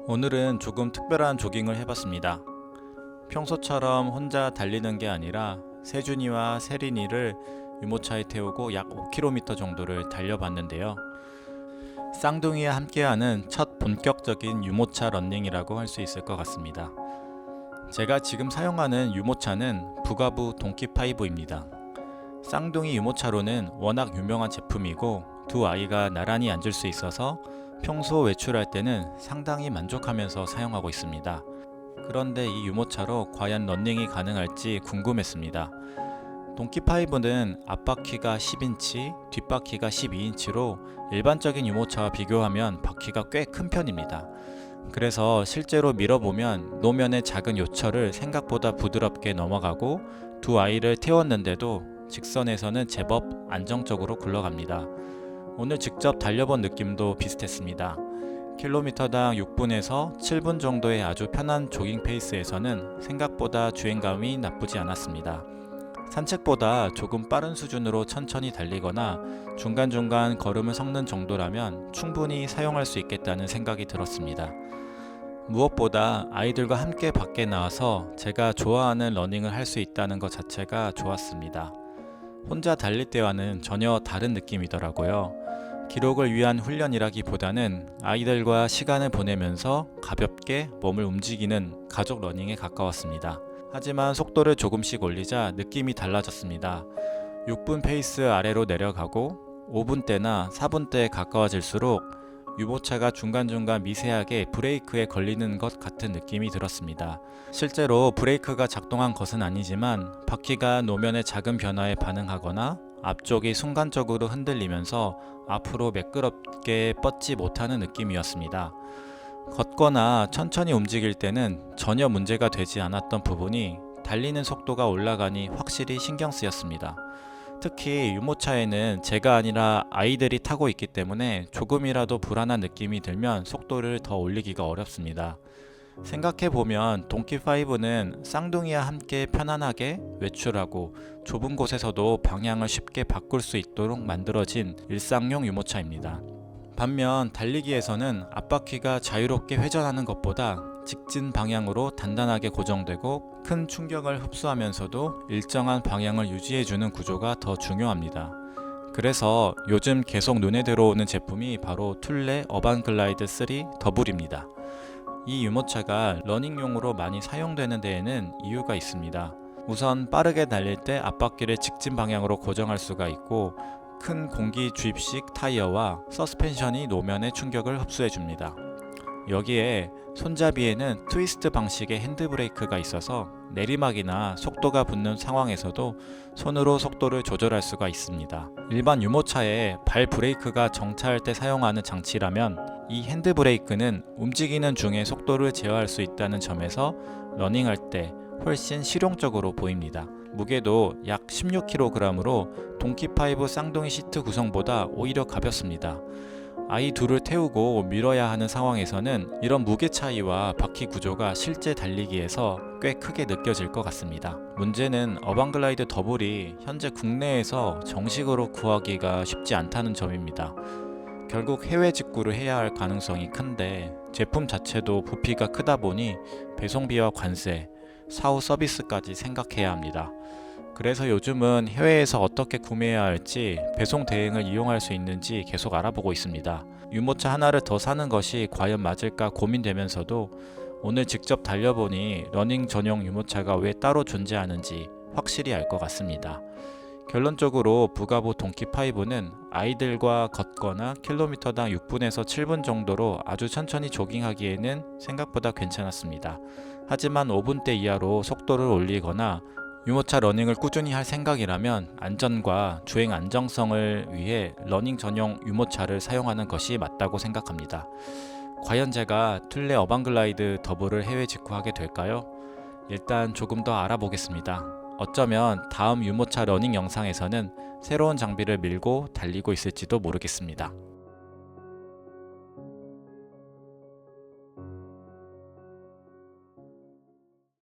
오늘은 조금 특별한 조깅을 해봤습니다. 평소처럼 혼자 달리는 게 아니라 세준이와 세린이를 유모차에 태우고 약 5km 정도를 달려봤는데요. 쌍둥이와 함께하는 첫 본격적인 유모차 러닝이라고 할 수 있을 것 같습니다. 제가 지금 사용하는 유모차는 부가부 동키5입니다. 쌍둥이 유모차로는 워낙 유명한 제품이고 두 아이가 나란히 앉을 수 있어서 평소 외출할 때는 상당히 만족하면서 사용하고 있습니다. 그런데 이 유모차로 과연 러닝이 가능할지 궁금했습니다. 동키5는 앞바퀴가 10인치, 뒷바퀴가 12인치로 일반적인 유모차와 비교하면 바퀴가 꽤 큰 편입니다. 그래서 실제로 밀어보면 노면의 작은 요철을 생각보다 부드럽게 넘어가고 두 아이를 태웠는데도 직선에서는 제법 안정적으로 굴러갑니다. 오늘 직접 달려본 느낌도 비슷했습니다. 킬로미터당 6분에서 7분 정도의 아주 편한 조깅 페이스에서는 생각보다 주행감이 나쁘지 않았습니다. 산책보다 조금 빠른 수준으로 천천히 달리거나 중간중간 걸음을 섞는 정도라면 충분히 사용할 수 있겠다는 생각이 들었습니다. 무엇보다 아이들과 함께 밖에 나와서 제가 좋아하는 러닝을 할 수 있다는 것 자체가 좋았습니다. 혼자 달릴 때와는 전혀 다른 느낌이더라고요. 기록을 위한 훈련이라기보다는 아이들과 시간을 보내면서 가볍게 몸을 움직이는 가족 러닝에 가까웠습니다. 하지만 속도를 조금씩 올리자 느낌이 달라졌습니다. 6분 페이스 아래로 내려가고 5분대나 4분대에 가까워질수록 유모차가 중간중간 미세하게 브레이크에 걸리는 것 같은 느낌이 들었습니다. 실제로 브레이크가 작동한 것은 아니지만 바퀴가 노면의 작은 변화에 반응하거나 앞쪽이 순간적으로 흔들리면서 앞으로 매끄럽게 뻗지 못하는 느낌이었습니다. 걷거나 천천히 움직일 때는 전혀 문제가 되지 않았던 부분이 달리는 속도가 올라가니 확실히 신경 쓰였습니다. 특히 유모차에는 제가 아니라 아이들이 타고 있기 때문에 조금이라도 불안한 느낌이 들면 속도를 더 올리기가 어렵습니다. 생각해보면 동키5는 쌍둥이와 함께 편안하게 외출하고 좁은 곳에서도 방향을 쉽게 바꿀 수 있도록 만들어진 일상용 유모차입니다. 반면 달리기에서는 앞바퀴가 자유롭게 회전하는 것보다 직진 방향으로 단단하게 고정되고 큰 충격을 흡수하면서도 일정한 방향을 유지해주는 구조가 더 중요합니다. 그래서 요즘 계속 눈에 들어오는 제품이 바로 툴레 어반글라이드 3 더블입니다. 이 유모차가 러닝용으로 많이 사용되는 데에는 이유가 있습니다. 우선 빠르게 달릴 때 앞바퀴를 직진 방향으로 고정할 수가 있고 큰 공기 주입식 타이어와 서스펜션이 노면의 충격을 흡수해줍니다. 여기에 손잡이에는 트위스트 방식의 핸드브레이크가 있어서 내리막이나 속도가 붙는 상황에서도 손으로 속도를 조절할 수가 있습니다. 일반 유모차에 발 브레이크가 정차할 때 사용하는 장치라면 이 핸드브레이크는 움직이는 중에 속도를 제어할 수 있다는 점에서 러닝할 때 훨씬 실용적으로 보입니다. 무게도 약 16kg으로 동키5 쌍둥이 시트 구성보다 오히려 가볍습니다. 아이 둘을 태우고 밀어야 하는 상황에서는 이런 무게 차이와 바퀴 구조가 실제 달리기에서 꽤 크게 느껴질 것 같습니다. 문제는 어반글라이드 더블이 현재 국내에서 정식으로 구하기가 쉽지 않다는 점입니다. 결국 해외 직구를 해야 할 가능성이 큰데 제품 자체도 부피가 크다 보니 배송비와 관세, 사후 서비스까지 생각해야 합니다. 그래서 요즘은 해외에서 어떻게 구매해야 할지 배송 대행을 이용할 수 있는지 계속 알아보고 있습니다. 유모차 하나를 더 사는 것이 과연 맞을까 고민되면서도 오늘 직접 달려보니 러닝 전용 유모차가 왜 따로 존재하는지 확실히 알 것 같습니다. 결론적으로 부가부 동키5는 아이들과 걷거나 킬로미터당 6분에서 7분 정도로 아주 천천히 조깅하기에는 생각보다 괜찮았습니다. 하지만 5분대 이하로 속도를 올리거나 유모차 러닝을 꾸준히 할 생각이라면 안전과 주행 안정성을 위해 러닝 전용 유모차를 사용하는 것이 맞다고 생각합니다. 과연 제가 툴레 어반글라이드 더블을 해외 직구하게 될까요? 일단 조금 더 알아보겠습니다. 어쩌면 다음 유모차 러닝 영상에서는 새로운 장비를 밀고 달리고 있을지도 모르겠습니다.